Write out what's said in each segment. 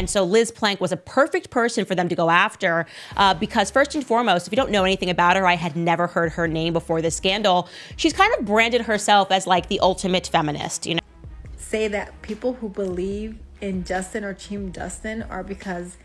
And so Liz Plank was a perfect person for them to go after because first and foremost, if you don't know anything about her, I had never heard her name before this scandal. She's kind of branded herself as like the ultimate feminist, you know. Say that people who believe in Justin or Team Justin are because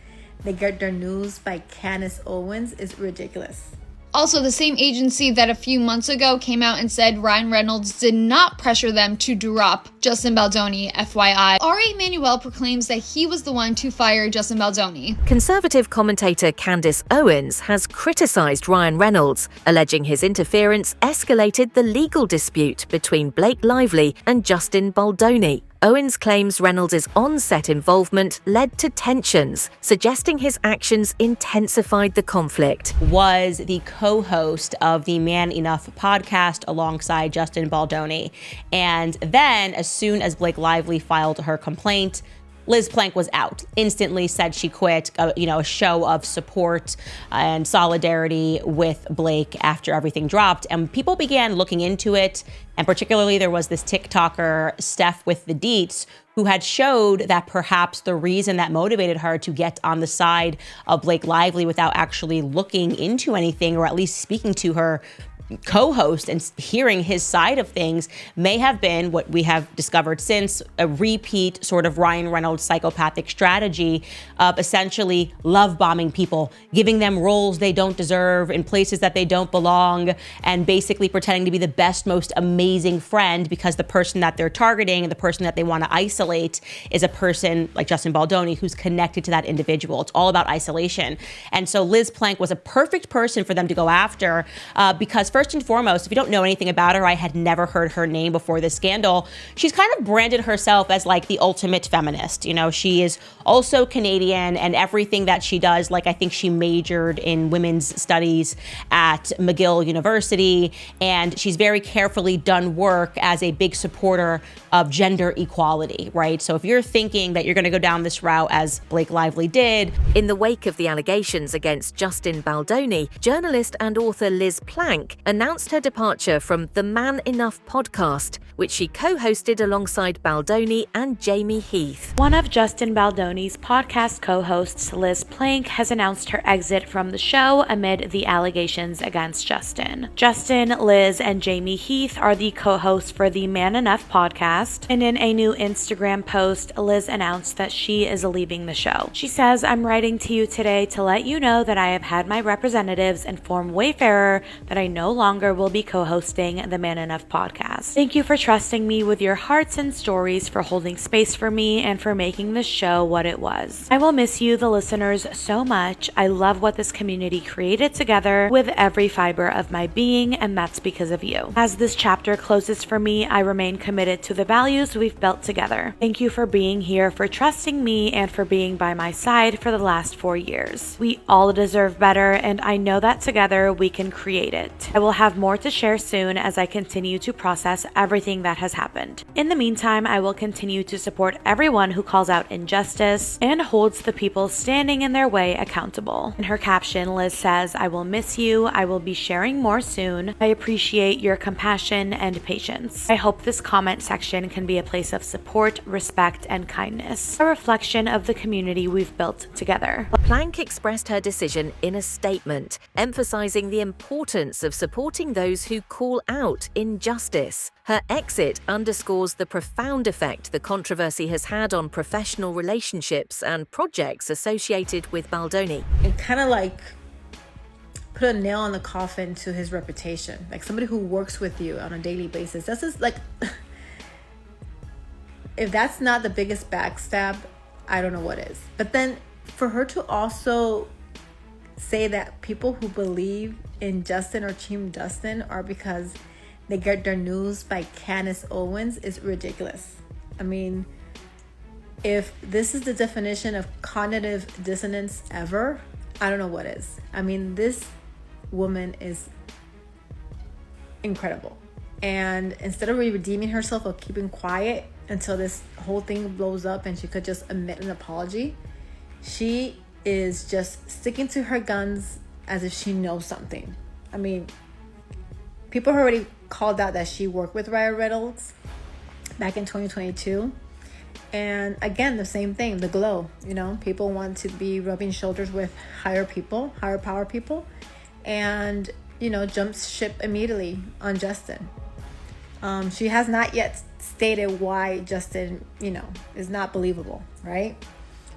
they get their news by Candace Owens is ridiculous. Also, the same agency that a few months ago came out and said Ryan Reynolds did not pressure them to drop Justin Baldoni, FYI. Ari Emanuel proclaims that he was the one to fire Justin Baldoni. Conservative commentator Candace Owens has criticized Ryan Reynolds, alleging his interference escalated the legal dispute between Blake Lively and Justin Baldoni. Owens claims Reynolds' on-set involvement led to tensions, suggesting his actions intensified the conflict. Was the co-host of the Man Enough podcast alongside Justin Baldoni. And then, as soon as Blake Lively filed her complaint, Liz Plank was out, instantly said she quit, a show of support and solidarity with Blake after everything dropped. And people began looking into it. And particularly there was this TikToker, Steph with the Deets, who had showed that perhaps the reason that motivated her to get on the side of Blake Lively without actually looking into anything or at least speaking to her co-host and hearing his side of things may have been what we have discovered since, a repeat sort of Ryan Reynolds psychopathic strategy of essentially love bombing people, giving them roles they don't deserve in places that they don't belong, and basically pretending to be the best, most amazing friend because the person that they're targeting and the person that they want to isolate is a person like Justin Baldoni who's connected to that individual. It's all about isolation. And so Liz Plank was a perfect person for them to go after because first and foremost, if you don't know anything about her, I had never heard her name before this scandal. She's kind of branded herself as like the ultimate feminist. You know, she is also Canadian and everything that she does, like I think she majored in women's studies at McGill University, and she's very carefully done work as a big supporter of gender equality, right? So if you're thinking that you're going to go down this route as Blake Lively did. In the wake of the allegations against Justin Baldoni, journalist and author Liz Plank announced her departure from the Man Enough podcast, which she co-hosted alongside Baldoni and Jamey Heath. One of Justin Baldoni's podcast co-hosts, Liz Plank, has announced her exit from the show amid the allegations against Justin. Justin, Liz, and Jamey Heath are the co-hosts for the Man Enough podcast, and in a new Instagram post, Liz announced that she is leaving the show. She says, "I'm writing to you today to let you know that I have had my representatives inform Wayfarer that I no longer will be co-hosting the Man Enough podcast. Thank you for trusting me with your hearts and stories, for holding space for me, and for making this show what it was. I will miss you, the listeners, so much. I love what this community created together with every fiber of my being, and that's because of you. As this chapter closes for me, I remain committed to the values we've built together. Thank you for being here, for trusting me, and for being by my side for the last 4 years. We all deserve better, and I know that together we can create it. I will have more to share soon as I continue to process everything that has happened. In the meantime, I will continue to support everyone who calls out injustice and holds the people standing in their way accountable." In her caption, Liz says, "I will miss you. I will be sharing more soon. I appreciate your compassion and patience. I hope this comment section can be a place of support, respect, and kindness, a reflection of the community we've built together." Plank expressed her decision in a statement, emphasizing the importance of supporting those who call out injustice. Her exit underscores the profound effect the controversy has had on professional relationships and projects associated with Baldoni. It kind of like put a nail in the coffin to his reputation. Like somebody who works with you on a daily basis. That's just like, if that's not the biggest backstab, I don't know what is. But then for her to also say that people who believe in Justin or Team Justin are because they get their news by Candace Owens is ridiculous. I mean, if this is the definition of cognitive dissonance ever, I don't know what is. I mean, this woman is incredible. And instead of redeeming herself or keeping quiet until this whole thing blows up and she could just admit an apology, she is just sticking to her guns as if she knows something. I mean, people already called out that she worked with Ryan Reynolds back in 2022. And again, the same thing, the glow, people want to be rubbing shoulders with higher power people, and, jumps ship immediately on Justin. She has not yet stated why Justin, is not believable, right?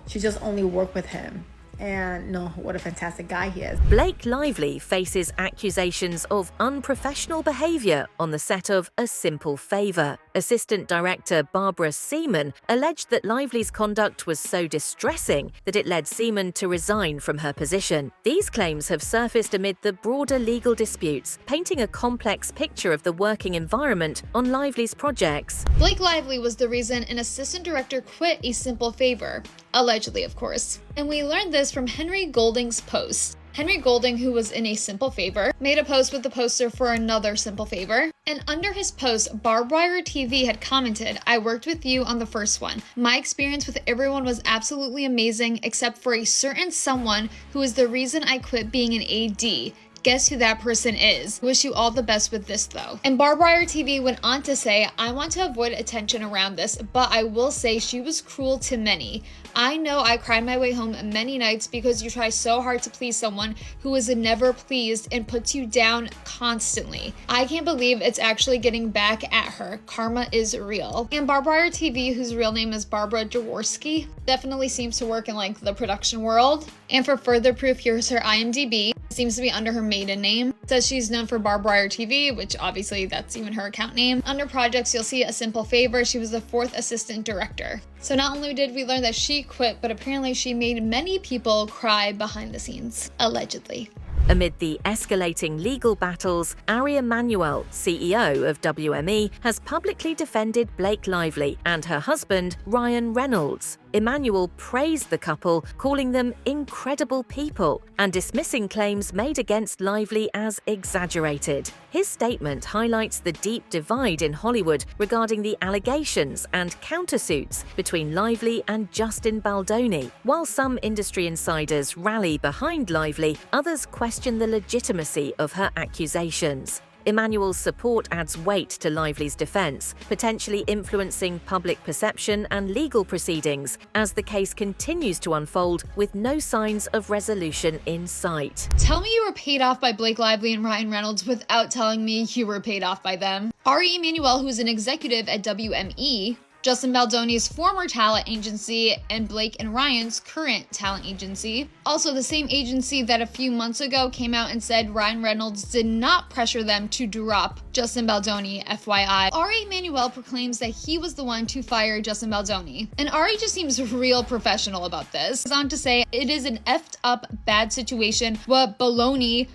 She just only worked with him. And no, what a fantastic guy he is. Blake Lively faces accusations of unprofessional behavior on the set of A Simple Favor. Assistant director Barbara Szeman alleged that Lively's conduct was so distressing that it led Szeman to resign from her position. These claims have surfaced amid the broader legal disputes, painting a complex picture of the working environment on Lively's projects. Blake Lively was the reason an assistant director quit A Simple Favor. Allegedly, of course. And we learned this from Henry Golding's post. Henry Golding, who was in A Simple Favor, made a post with the poster for another Simple Favor. And under his post, Barbed Wire TV had commented, "I worked with you on the first one. My experience with everyone was absolutely amazing, except for a certain someone who is the reason I quit being an AD. Guess who that person is? Wish you all the best with this though." And Barbed Wire TV went on to say, "I want to avoid attention around this, but I will say she was cruel to many. I know I cried my way home many nights because you try so hard to please someone who is never pleased and puts you down constantly. I can't believe it's actually getting back at her. Karma is real." And Barbed Wire TV, whose real name is Barbara Jaworski, definitely seems to work in the production world. And for further proof, here's her IMDb. Seems to be under her maiden name. It says she's known for Barbed Wire TV, which obviously that's even her account name. Under projects, you'll see A Simple Favor. She was the 4th assistant director. So not only did we learn that she quit, but apparently she made many people cry behind the scenes, allegedly. Amid the escalating legal battles, Ari Emanuel, CEO of WME, has publicly defended Blake Lively and her husband, Ryan Reynolds. Emanuel praised the couple, calling them incredible people, and dismissing claims made against Lively as exaggerated. His statement highlights the deep divide in Hollywood regarding the allegations and countersuits between Lively and Justin Baldoni. While some industry insiders rally behind Lively, others question the legitimacy of her accusations. Emanuel's support adds weight to Lively's defense, potentially influencing public perception and legal proceedings as the case continues to unfold with no signs of resolution in sight. Tell me you were paid off by Blake Lively and Ryan Reynolds without telling me you were paid off by them. Ari Emanuel, who's an executive at WME, Justin Baldoni's former talent agency, and Blake and Ryan's current talent agency. Also the same agency that a few months ago came out and said Ryan Reynolds did not pressure them to drop Justin Baldoni, FYI. Ari Emanuel proclaims that he was the one to fire Justin Baldoni. And Ari just seems real professional about this. He goes on to say, "It is an effed up bad situation what Baldoni,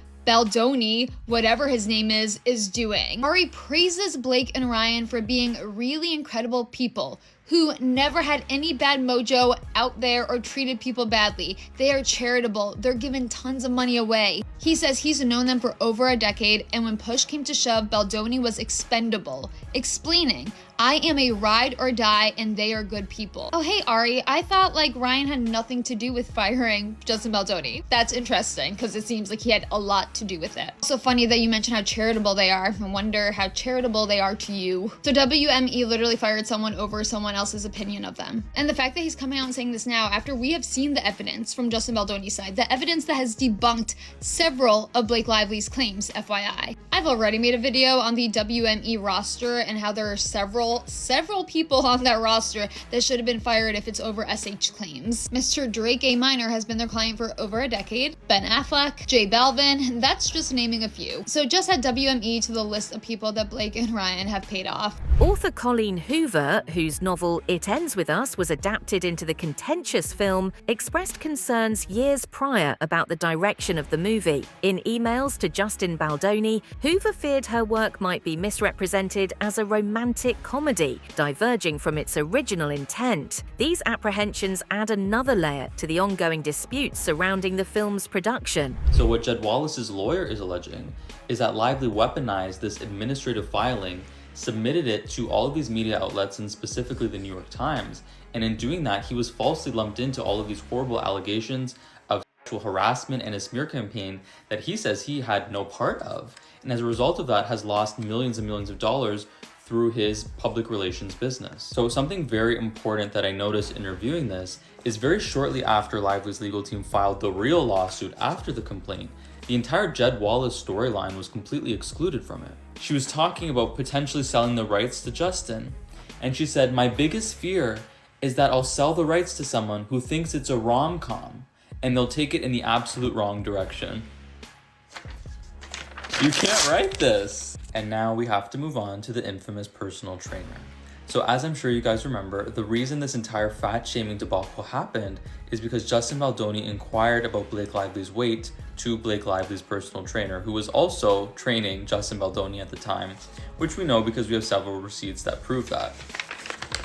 whatever his name is doing." Ari praises Blake and Ryan for being really incredible people who never had any bad mojo out there or treated people badly. They are charitable. They're giving tons of money away. He says he's known them for over a decade, and when push came to shove, Baldoni was expendable, explaining, "I am a ride or die and they are good people." Oh, hey, Ari, I thought Ryan had nothing to do with firing Justin Baldoni. That's interesting because it seems like he had a lot to do with it. Also funny that you mentioned how charitable they are. I wonder how charitable they are to you. So WME literally fired someone over someone else's opinion of them. And the fact that he's coming out and saying this now after we have seen the evidence from Justin Baldoni's side, the evidence that has debunked several of Blake Lively's claims, FYI. I've already made a video on the WME roster and how there are several people on that roster that should have been fired if it's over SH claims. Mr. Drake A. Minor has been their client for over a decade. Ben Affleck, J Balvin, that's just naming a few. So just add WME to the list of people that Blake and Ryan have paid off. Author Colleen Hoover, whose novel It Ends With Us was adapted into the contentious film, expressed concerns years prior about the direction of the movie. In emails to Justin Baldoni, Hoover feared her work might be misrepresented as a romantic comedy, diverging from its original intent. These apprehensions add another layer to the ongoing disputes surrounding the film's production. So what Jed Wallace's lawyer is alleging is that Lively weaponized this administrative filing, submitted it to all of these media outlets and specifically the New York Times, and in doing that he was falsely lumped into all of these horrible allegations of sexual harassment and a smear campaign that he says he had no part of, and as a result of that has lost millions and millions of dollars through his public relations business. So something very important that I noticed in reviewing this is very shortly after Lively's legal team filed the real lawsuit after the complaint, the entire Jed Wallace storyline was completely excluded from it. She was talking about potentially selling the rights to Justin, and she said, "My biggest fear is that I'll sell the rights to someone who thinks it's a rom-com, and they'll take it in the absolute wrong direction." You can't write this! And now we have to move on to the infamous personal trainer. So as I'm sure you guys remember, the reason this entire fat shaming debacle happened is because Justin Baldoni inquired about Blake Lively's weight to Blake Lively's personal trainer, who was also training Justin Baldoni at the time, which we know because we have several receipts that prove that.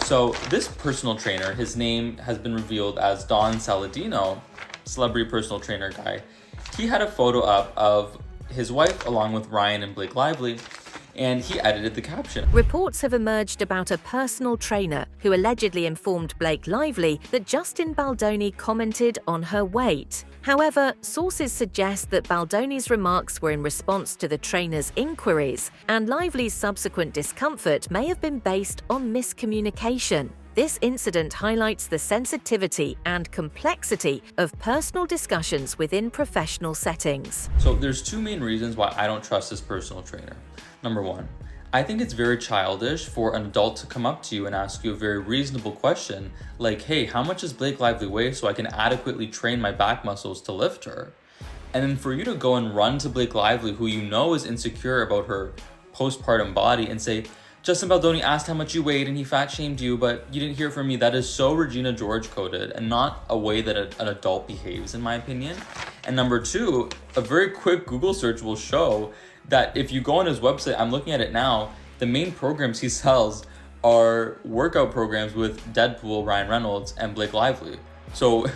So this personal trainer, his name has been revealed as Don Saladino, celebrity personal trainer guy. He had a photo up of his wife along with Ryan and Blake Lively, and he edited the caption. Reports have emerged about a personal trainer who allegedly informed Blake Lively that Justin Baldoni commented on her weight. However, sources suggest that Baldoni's remarks were in response to the trainer's inquiries, and Lively's subsequent discomfort may have been based on miscommunication. This incident highlights the sensitivity and complexity of personal discussions within professional settings. So there's two main reasons why I don't trust this personal trainer. Number one, I think it's very childish for an adult to come up to you and ask you a very reasonable question like, "Hey, how much does Blake Lively weigh so I can adequately train my back muscles to lift her?" And then for you to go and run to Blake Lively, who you know is insecure about her postpartum body, and say, "Justin Baldoni asked how much you weighed and he fat shamed you, but you didn't hear from me." That is so Regina George coded and not a way that an adult behaves, in my opinion. And number two, a very quick Google search will show that if you go on his website, I'm looking at it now, the main programs he sells are workout programs with Deadpool, Ryan Reynolds, and Blake Lively. So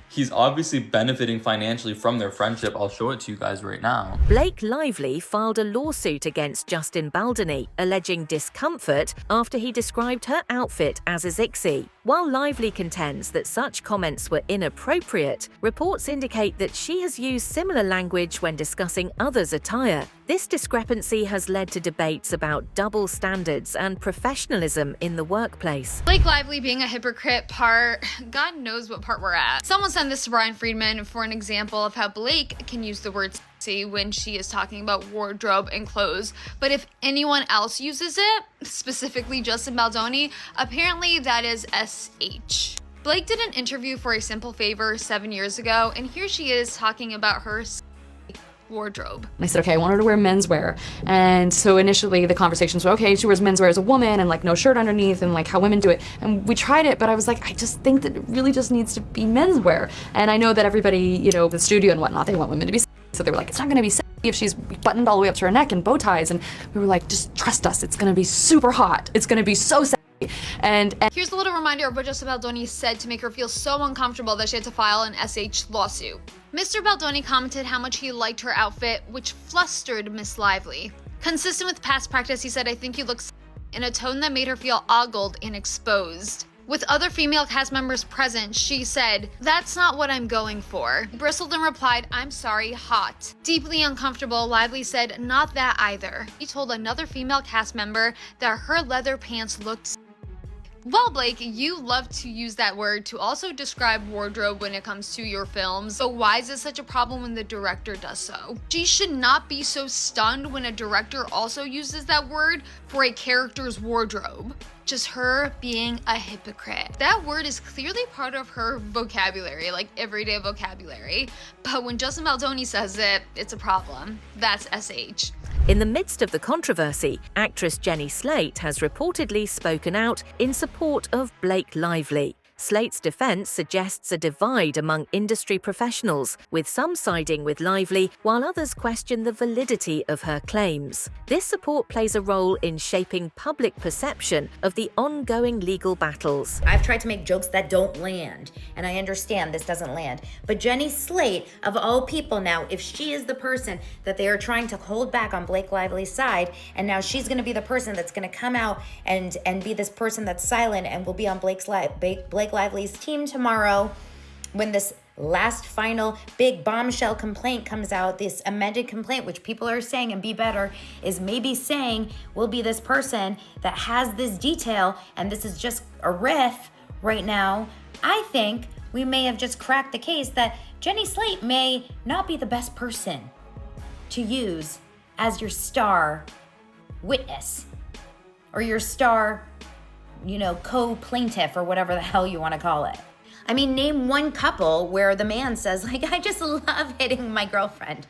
he's obviously benefiting financially from their friendship. I'll show it to you guys right now. Blake Lively filed a lawsuit against Justin Baldoni, alleging discomfort after he described her outfit as a zixi. While Lively contends that such comments were inappropriate, reports indicate that she has used similar language when discussing others' attire. This discrepancy has led to debates about double standards and professionalism in the workplace. Blake Lively being a hypocrite part, God knows what part we're at. Someone sent this to Brian Friedman for an example of how Blake can use the word sexy when she is talking about wardrobe and clothes, but if anyone else uses it, specifically Justin Baldoni, apparently that is SH. Blake did an interview for A Simple Favor 7 years ago, and here she is talking about her wardrobe. I said, okay, I want her to wear menswear. And so initially the conversations were, okay, she wears menswear as a woman and like no shirt underneath and like how women do it. And we tried it, but I was like, I just think that it really just needs to be menswear. And I know that everybody, you know, the studio and whatnot, they want women to be sexy. So they were like, it's not gonna be sexy if she's buttoned all the way up to her neck and bow ties. And we were like, just trust us, it's gonna be super hot. It's gonna be so sexy. And here's a little reminder of what Justin Baldoni said to make her feel so uncomfortable that she had to file an SH lawsuit. Mr. Baldoni commented how much he liked her outfit, which flustered Miss Lively. Consistent with past practice, he said, "I think you look in a tone that made her feel ogled and exposed." With other female cast members present, she said, "That's not what I'm going for." Bristled and replied, "I'm sorry, hot." Deeply uncomfortable, Lively said, "Not that either." He told another female cast member that her leather pants looked. Well, Blake, you love to use that word to also describe wardrobe when it comes to your films, so why is it such a problem when the director does so? She should not be so stunned when a director also uses that word for a character's wardrobe. Just her being a hypocrite. That word is clearly part of her vocabulary, like everyday vocabulary, but when Justin Baldoni says it, it's a problem. That's SH. In the midst of the controversy, actress Jenny Slate has reportedly spoken out in support of Blake Lively. Slate's defense suggests a divide among industry professionals, with some siding with Lively while others question the validity of her claims. This support plays a role in shaping public perception of the ongoing legal battles. I've tried to make jokes that don't land, and I understand this doesn't land. But Jenny Slate, of all people now, if she is the person that they are trying to hold back on Blake Lively's side, and now she's going to be the person that's going to come out and be this person that's silent and will be on Blake Lively's team tomorrow when this last final big bombshell complaint comes out, this amended complaint, which people are saying, and Be Better is maybe saying will be this person that has this detail, and this is just a riff right now, I think we may have just cracked the case that Jenny Slate may not be the best person to use as your star witness or your star, co-plaintiff or whatever the hell you want to call it. I mean, name one couple where the man says, I just love hitting my girlfriend.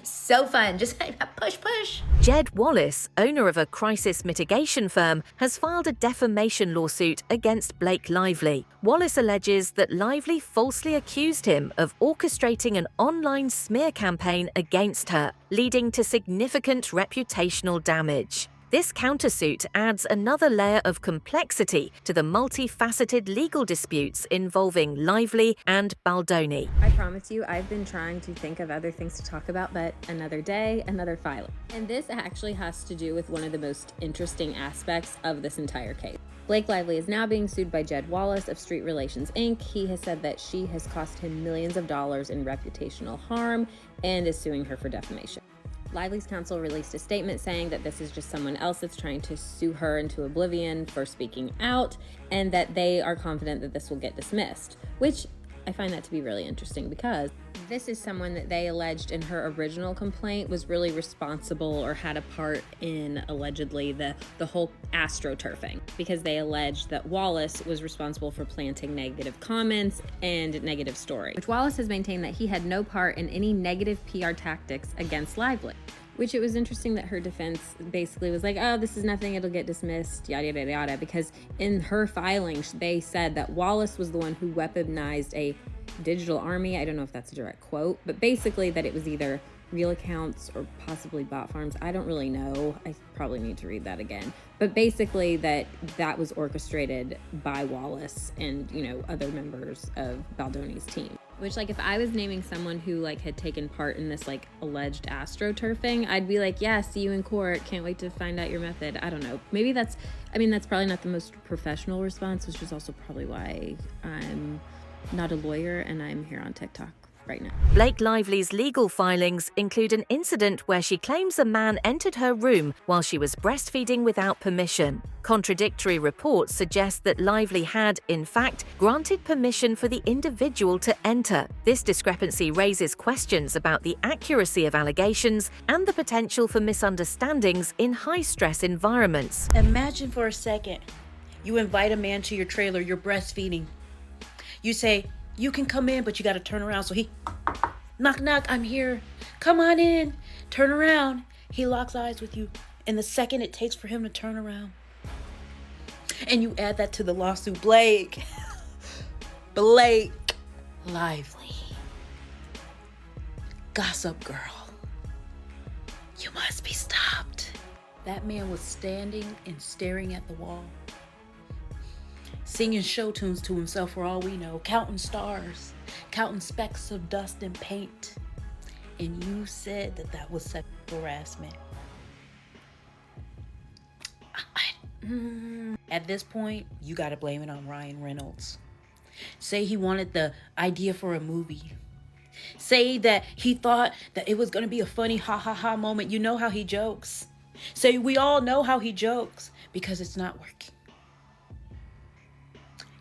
So fun. Just push. Jed Wallace, owner of a crisis mitigation firm, has filed a defamation lawsuit against Blake Lively. Wallace alleges that Lively falsely accused him of orchestrating an online smear campaign against her, leading to significant reputational damage. This countersuit adds another layer of complexity to the multifaceted legal disputes involving Lively and Baldoni. I promise you, I've been trying to think of other things to talk about, but another day, another filing. And this actually has to do with one of the most interesting aspects of this entire case. Blake Lively is now being sued by Jed Wallace of Street Relations Inc. He has said that she has cost him millions of dollars in reputational harm and is suing her for defamation. Lively's counsel released a statement saying that this is just someone else that's trying to sue her into oblivion for speaking out, and that they are confident that this will get dismissed, which I find that to be really interesting because this is someone that they alleged in her original complaint was really responsible or had a part in allegedly the whole astroturfing, because they alleged that Wallace was responsible for planting negative comments and negative story, which Wallace has maintained that he had no part in any negative PR tactics against Lively. Which it was interesting that her defense basically was like, oh, this is nothing, it'll get dismissed, yada, yada, yada, because in her filings, they said that Wallace was the one who weaponized a digital army. I don't know if that's a direct quote, but basically that it was either real accounts or possibly bot farms. I don't really know. I probably need to read that again. But basically that was orchestrated by Wallace and, other members of Baldoni's team. Which, if I was naming someone who, had taken part in this, alleged astroturfing, I'd be like, yeah, see you in court. Can't wait to find out your method. I don't know. Maybe that's probably not the most professional response, which is also probably why I'm not a lawyer and I'm here on TikTok right now. Blake Lively's legal filings include an incident where she claims a man entered her room while she was breastfeeding without permission. Contradictory reports suggest that Lively had, in fact, granted permission for the individual to enter. This discrepancy raises questions about the accuracy of allegations and the potential for misunderstandings in high-stress environments. Imagine for a second, you invite a man to your trailer, you're breastfeeding. You say, you can come in, but you got to turn around. So he, knock, knock, I'm here. Come on in. Turn around. He locks eyes with you. And the second it takes for him to turn around. And you add that to the lawsuit. Blake Lively. Gossip girl. You must be stopped. That man was standing and staring at the wall, singing show tunes to himself for all we know, counting stars, counting specks of dust and paint. And you said that was sexual harassment. At this point, you gotta blame it on Ryan Reynolds. Say he wanted the idea for a movie. Say that he thought that it was gonna be a funny ha moment. You know how he jokes. Say we all know how he jokes because it's not working.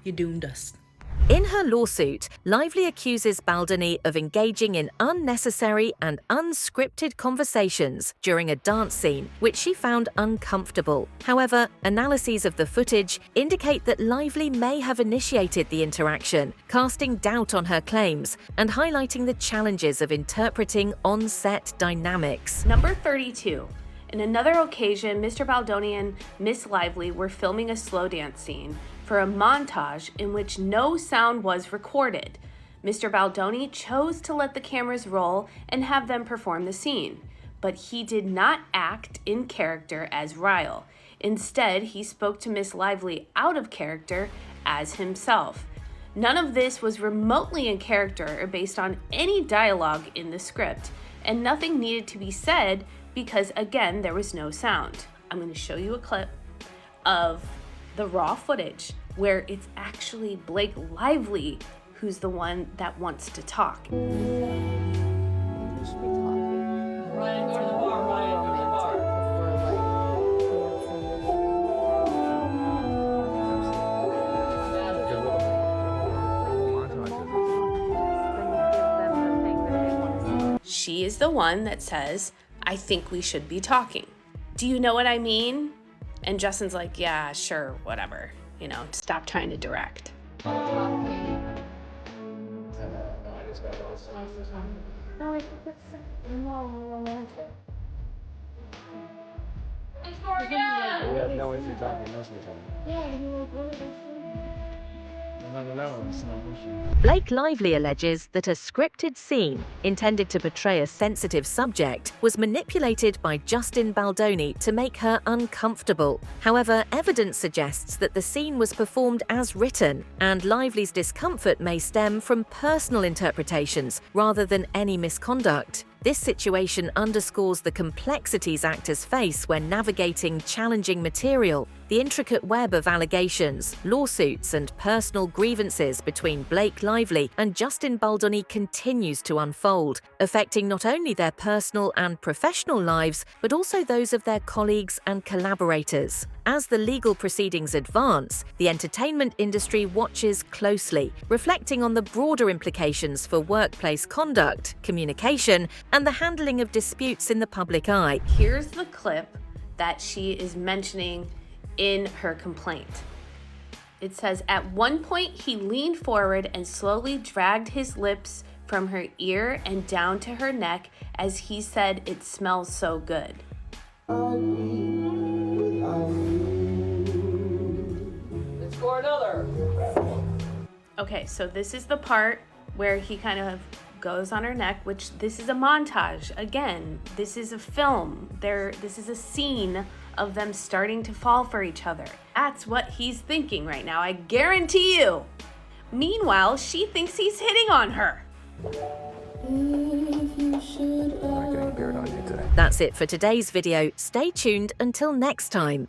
You doomed us. In her lawsuit, Lively accuses Baldoni of engaging in unnecessary and unscripted conversations during a dance scene, which she found uncomfortable. However, analyses of the footage indicate that Lively may have initiated the interaction, casting doubt on her claims and highlighting the challenges of interpreting on-set dynamics. Number 32. In another occasion, Mr. Baldoni and Miss Lively were filming a slow dance scene for a montage in which no sound was recorded. Mr. Baldoni chose to let the cameras roll and have them perform the scene, but he did not act in character as Ryle. Instead, he spoke to Miss Lively out of character as himself. None of this was remotely in character or based on any dialogue in the script, and nothing needed to be said because, again, there was no sound. I'm going to show you a clip of the raw footage where it's actually Blake Lively who's the one that wants to talk. She is the one that says, I think we should be talking. Do you know what I mean? And Justin's like, yeah, sure, whatever. You know, stop trying to direct. Blake Lively alleges that a scripted scene intended to portray a sensitive subject was manipulated by Justin Baldoni to make her uncomfortable. However, evidence suggests that the scene was performed as written, and Lively's discomfort may stem from personal interpretations rather than any misconduct. This situation underscores the complexities actors face when navigating challenging material. The intricate web of allegations, lawsuits, and personal grievances between Blake Lively and Justin Baldoni continues to unfold, affecting not only their personal and professional lives, but also those of their colleagues and collaborators. As the legal proceedings advance, the entertainment industry watches closely, reflecting on the broader implications for workplace conduct, communication, and the handling of disputes in the public eye. Here's the clip that she is mentioning in her complaint. It says, at one point he leaned forward and slowly dragged his lips from her ear and down to her neck as he said, it smells so good. Let's score another. Okay, so this is the part where he kind of goes on her neck, which this is a montage. Again, this is a film. This is a scene of them starting to fall for each other. That's what he's thinking right now, I guarantee you. Meanwhile, she thinks he's hitting on her. That's it for today's video. Stay tuned until next time.